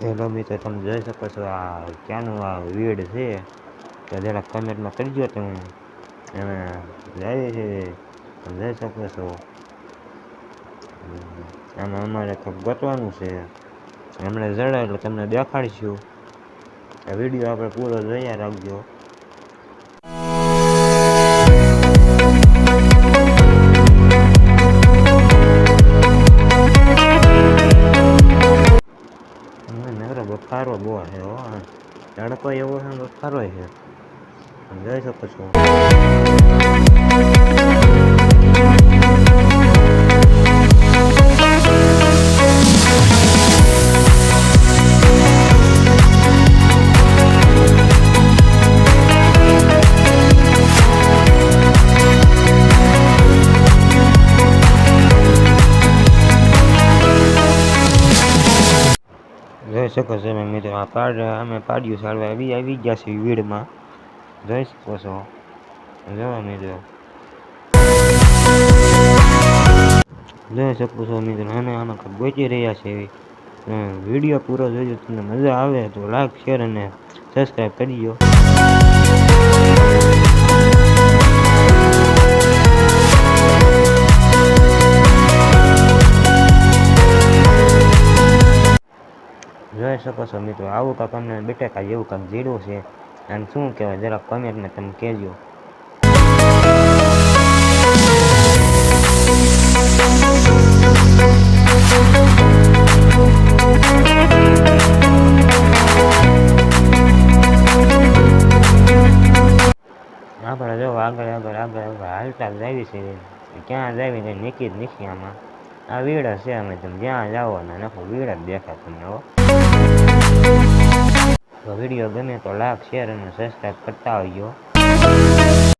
Hello મિત્રો, તમે જોઈ શકો છો આ ક્યાંનું આ વીડ છે. તો જરાક કમેન્ટમાં કરજો તમે અમે લાવીએ છીએ. તમે જોઈ શકો છો આમાં અમારે કંઈક ગોતવાનું છે. હમણાં જડે એટલે તમને દેખાડીશું. આ વિડીયો આપણે પૂરો જોયા રાખજો. બફારો બહુ છે હો, તડકો એવો છે, બફારો છે. જોઈ શકો છો. જોઈ શકો છો મિત્રો, આ અમે પાડ્યું સારવાર આવી ગયા છે વીડમાં. જોઈ શકો છો. જોવા મિત્રો, જોઈ શકો છો મિત્રો, અને આમાં કંઈક ગોતી રહ્યા છે. વિડીયો પૂરો જોજો. તમને મજા આવે તો લાઈક, શેર અને સબસ્ક્રાઈબ કરજો. જોઈ શકો છો મિત્રો, આવું કાંક અમને બટેકા જેવું કાંક જીડું છે. અને શું કહેવાય જરાક કમેન્ટમાં તમે કહેજો. આપણે જો આગળ હાલતા જ આવી છે. ક્યાં જાવી ને નીકળી જ નથી આમાં. આ વીડ છે, અમે તમે જ્યાં જાઓ ને નખો વીડ જ દેખાય તમને હો. તો વિડીયો ગમે તો લાઈક, શેર અને સબસ્ક્રાઈબ કરતા આવજો.